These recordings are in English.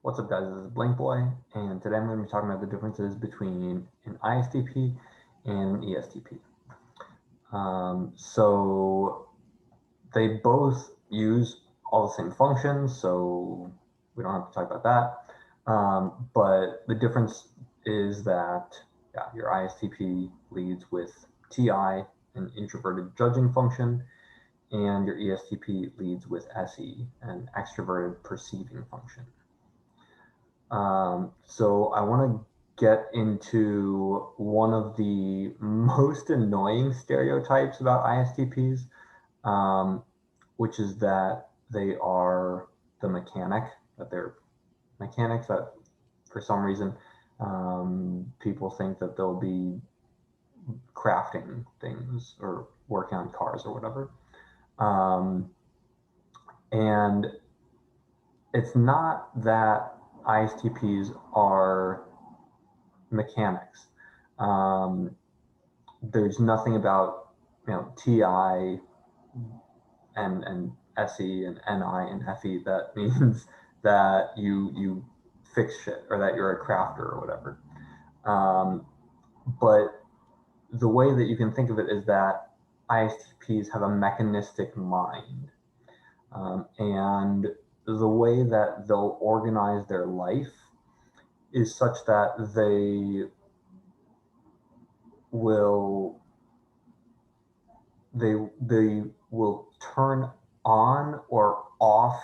What's up, guys? This is Blank Boy, and today I'm going to be talking about the differences between an ISTP and an ESTP. So they both use all the same functions, so we don't have to talk about that. But the difference is that your ISTP leads with TI, an introverted judging function, and your ESTP leads with SE, an extroverted perceiving function. So I want to get into one of the most annoying stereotypes about ISTPs, which is that they are the mechanic, that they're mechanics, that for some reason people think that they'll be crafting things or working on cars or whatever. And it's not that ISTPs are mechanics. There's nothing about TI and SE and NI and FE that means that you fix shit or that you're a crafter or whatever. But the way that you can think of it is that ISTPs have a mechanistic mind, and the way that they'll organize their life is such that they will turn on or off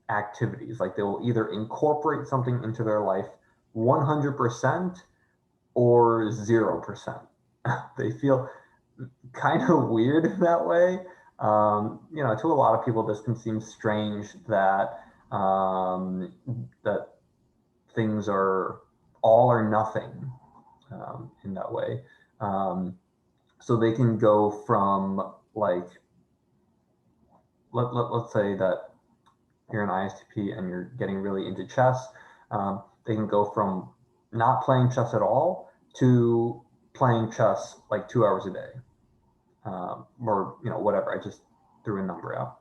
activities. Like they will either incorporate something into their life 100% or 0%. They feel kind of weird that way. To a lot of people, this can seem strange that that things are all or nothing in that way. So they can go from like, let's say that you're an ISTP and you're getting really into chess. They can go from not playing chess at all to playing chess like 2 hours a day, or whatever. I just threw a number out,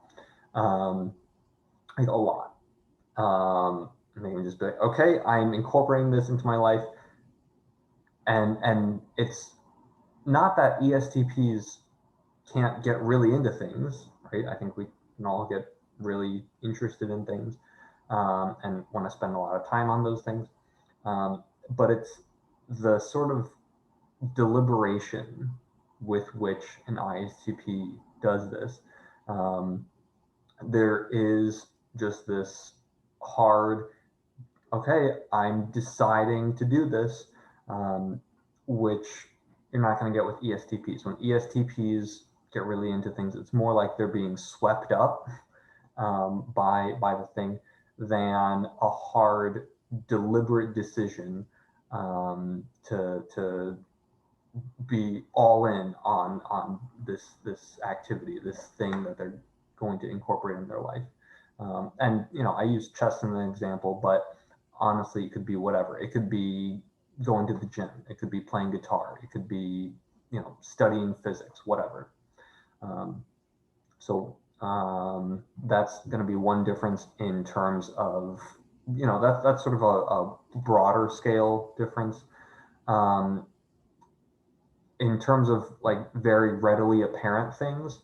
like a lot. And they can just be like, okay, I'm incorporating this into my life, and it's not that ESTPs can't get really into things, right? I think we can all get really interested in things and want to spend a lot of time on those things. But it's the sort of deliberation with which an ISTP does this. There is just this hard, okay, I'm deciding to do this, which you're not going to get with ESTPs. When ESTPs get really into things, it's more like they're being swept up by the thing than a hard, deliberate decision to be all in on this activity, this thing that they're going to incorporate in their life. And I use chess as an example, but honestly, it could be whatever. It could be going to the gym. It could be playing guitar. It could be studying physics, whatever. So that's going to be one difference in terms of that's sort of a broader scale difference. In terms of like very readily apparent things,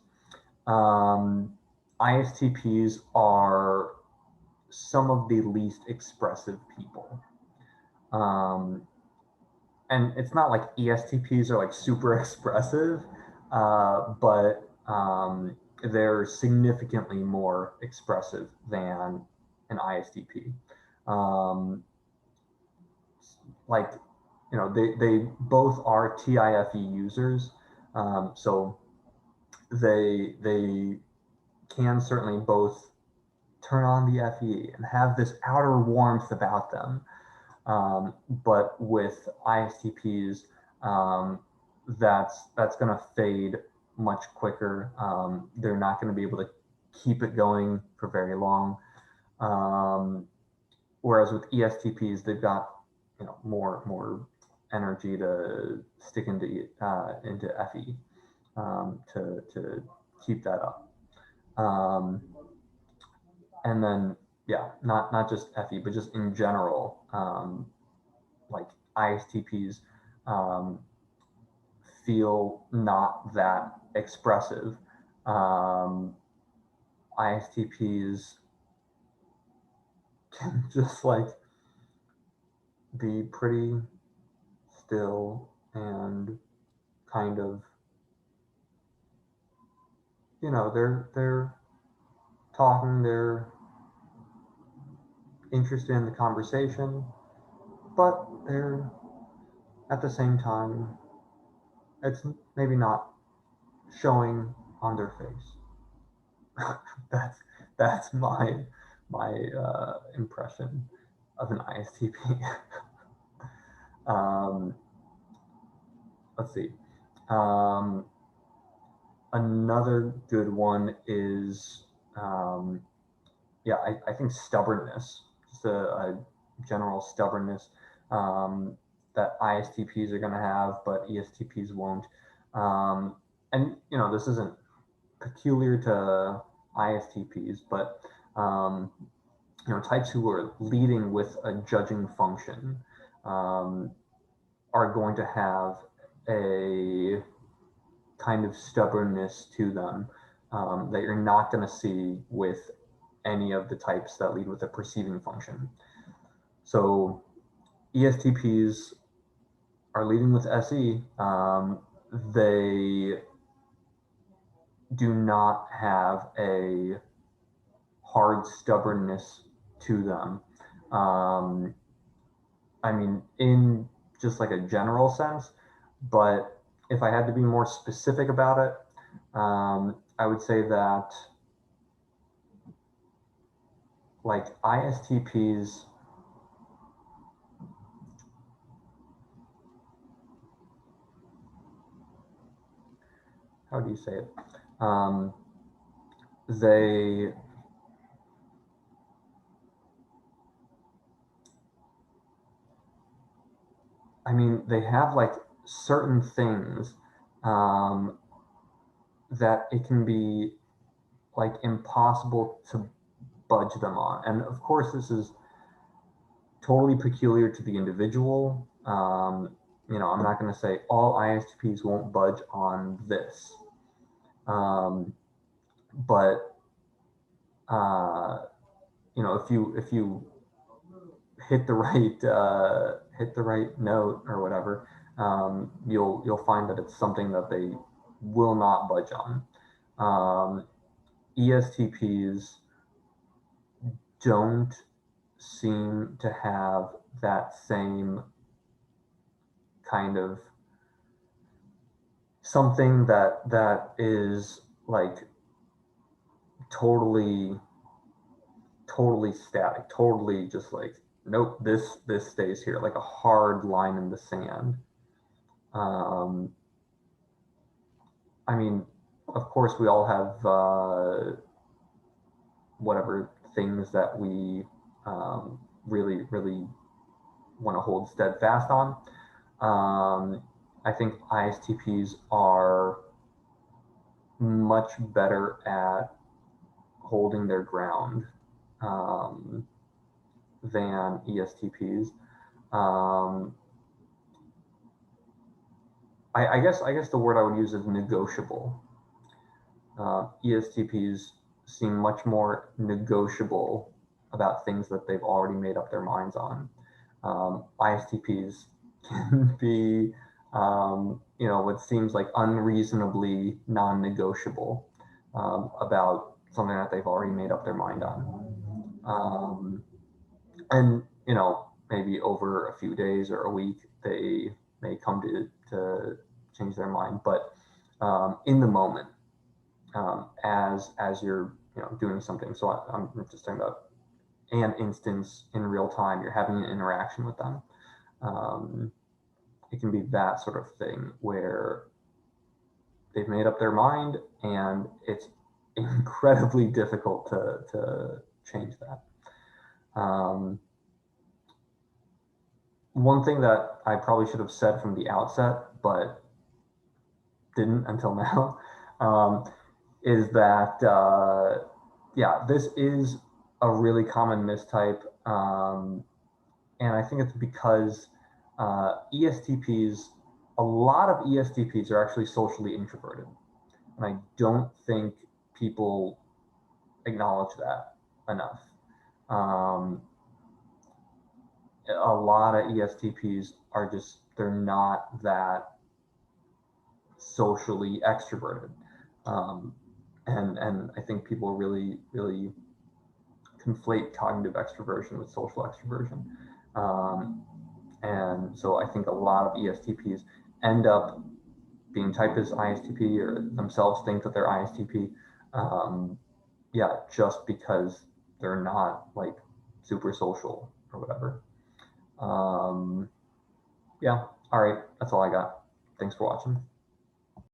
ISTPs are some of the least expressive people. And it's not like ESTPs are like super expressive, but they're significantly more expressive than an ISTP. They both are TIFE users, so they can certainly both turn on the FE and have this outer warmth about them. But with ISTPs, that's going to fade much quicker. They're not going to be able to keep it going for very long. Whereas with ESTPs, they've got more energy to stick into FE to keep that up. And then yeah, not just FE, but just in general, like ISTPs feel not that expressive. ISTPs can just like be pretty still and kind of, they're talking, they're interested in the conversation, but they're at the same time, it's maybe not showing on their face. that's that's my impression of an ISTP. um, let's see. Um, Another good one is, yeah, I think stubbornness, just a general stubbornness that ISTPs are going to have, but ESTPs won't. And, this isn't peculiar to ISTPs, but, types who are leading with a judging function um, are going to have a kind of stubbornness to them that you're not going to see with any of the types that lead with a perceiving function. So ESTPs are leading with SE. They do not have a hard stubbornness to them. I mean, in just like a general sense, but if I had to be more specific about it, I would say that like ISTPs, how do you say it? They, I mean, they have like certain things that it can be like impossible to budge them on. And of course, this is totally peculiar to the individual. I'm not going to say all ISTPs won't budge on this, but if you hit the right note or whatever, you'll find that it's something that they will not budge on. ESTPs don't seem to have that same kind of something that is like totally static, totally just like, nope, this stays here, like a hard line in the sand. I mean, of course, we all have whatever things that we really, really want to hold steadfast on. I think ISTPs are much better at holding their ground than ESTPs. I guess the word I would use is negotiable. ESTPs seem much more negotiable about things that they've already made up their minds on. ISTPs can be, what seems like unreasonably non-negotiable about something that they've already made up their mind on. And, maybe over a few days or a week, they may come to change their mind. But in the moment, as you're doing something, so I'm just talking about an instance in real time, you're having an interaction with them. It can be that sort of thing where they've made up their mind and it's incredibly difficult to change that. One thing that I probably should have said from the outset, but didn't until now, is that, yeah, this is a really common mistype. And I think it's because ESTPs, a lot of ESTPs are actually socially introverted. And I don't think people acknowledge that enough. Um, a lot of ESTPs are just, they're not that socially extroverted. Um, and I think people really conflate cognitive extroversion with social extroversion. Um, and so I think a lot of ESTPs end up being typed as ISTP or themselves think that they're ISTP. Um, yeah, just because they're not like super social or whatever. Yeah, all right, that's all I got. Thanks for watching.